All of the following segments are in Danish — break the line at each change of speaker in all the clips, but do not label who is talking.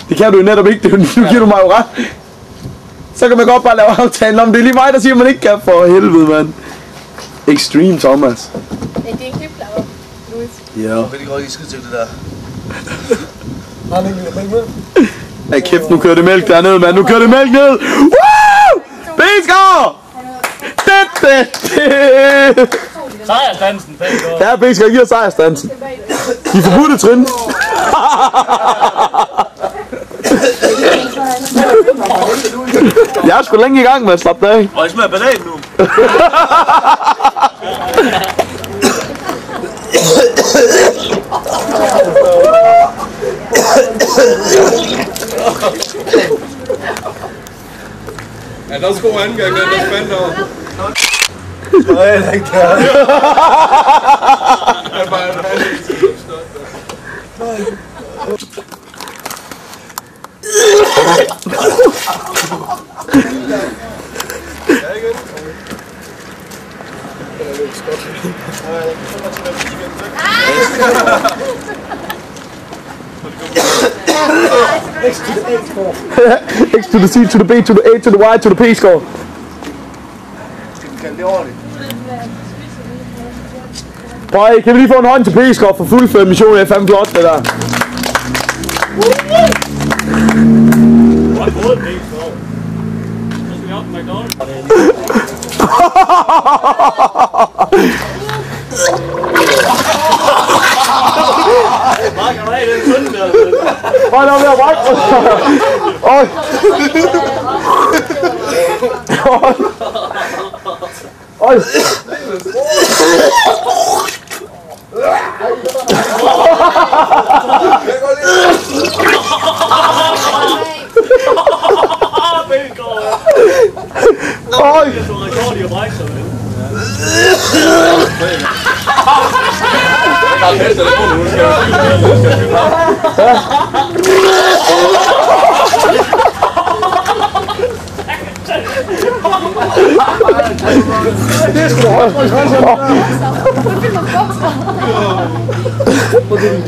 Det kan du jo netop ikke, nu giver du mig jo ret. Så kan man godt bare lave aftalen om, det er lige mig, der siger, man ikke kan, for helvede, mand. Extreme Thomas.
Nej, det er en klipklapper, Louis.
Ja.
Jeg vil godt lige skrive til det der.
Har han ikke med?
Ej kæft, nu kører det mælk dernede, mand. Nu kører det mælk ned. Woo! Biskår!
Sejrstansen,
Ja, Biskår, giver sejrstansen. De forbudte trin. Jeg er sgu længe i gang med at slappe dig af.
Og jeg smager banan nu.
Ja, der er sgu angang, den er spændt over.
Nej, det er ikke det.
Det er bare en
X to the C, to the B, to the A, to the Y, to the P score.
Kan det ordentligt?
Prøv, kan vi lige få en hånd til P-score for fuldført mission? Det er fandme flot, det der. Hold da, der var oj.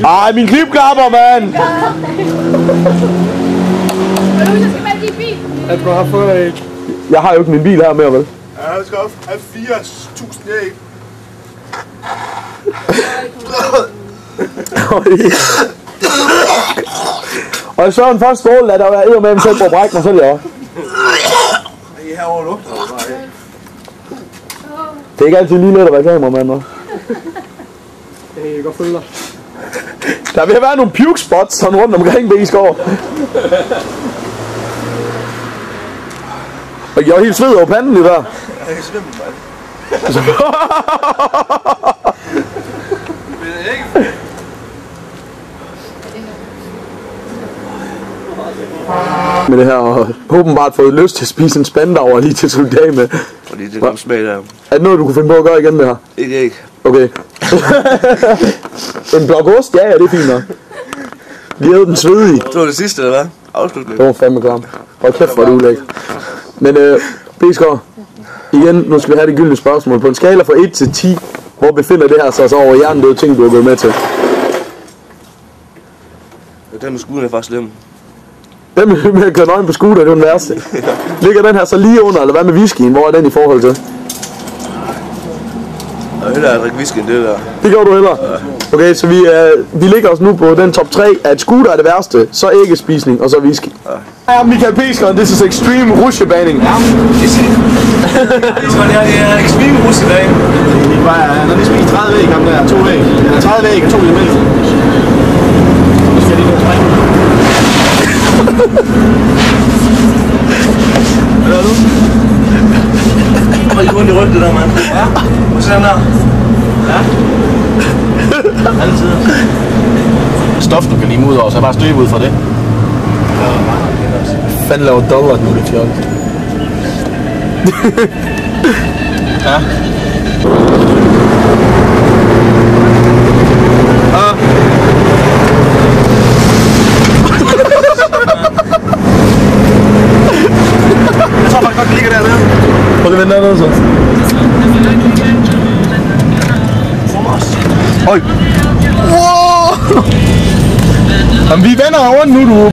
Ej, min klipklapper, mand! Jeg har jo ikke min bil her mere, vel?
Ja, jeg skal have 4.000 æg.
Og i Søren første skål, der var jeg med mig selv på at brække mig selv, ja.
Det er herovre nu.
Det er ikke altid lige let at være kameramand, hva'?
Jeg kan godt følge dig.
Der vil være nogle puke spots sådan rundt omkring Biskår. Og jeg var helt sved over panden lige der.
Jeg kan svømme, mand. Men det er ikke...
Med det her, og åbenbart fået lyst til at spise en spandauer lige til at slutte af med.
Fordi det er smag der.
Er det noget, du kunne finde på at gøre igen, det her?
Ikke.
Okay. En blok ost? Ja, det er fint nok. Vi havde den svedige.
Det var det sidste, eller hvad? Afslutning.
Det var fandme klam. Hold kæft, hvor er det ulækkert. Men Biskår, igen, nu skal vi have det gyldne spørgsmål. På en skala fra 1 til 10, hvor befinder det her sig så over hjernedøde ting, du har gået med til?
Den med skuden er faktisk slem.
Den med at køre nøgen på scooter, det er den værste. Ligger den her så lige under, eller hvad med whiskyen? Hvor er den i forhold til?
Jeg vil hellere drikke whisky end det der.
Det gør du heller? Okay, så vi ligger os nu på den top 3, at scooter er det værste, så æggespisning og så whisky. Ja, Michael Biskår, this is extreme rusjebaning.
Ja, det er extreme rusjebaning.
Han har lige spist 30 æg, ham der, 2 æg. 30 æg og 2 i mælk. Så skal de nu trække.
Hvad er du? Hold rundt i rygtet der, mand. Ja. Hvor ser den der? Ja. Altid.
Stof, du kan lime ud over, så bare støbe ud fra det. Hvad fanden laver dollar nu, det fjol? Ja.
Jeg tror faktisk godt, det ligger dernede.
Prøv lige at vende dernede så. Øj! Wow! Jamen, vi vender rundt nu, du.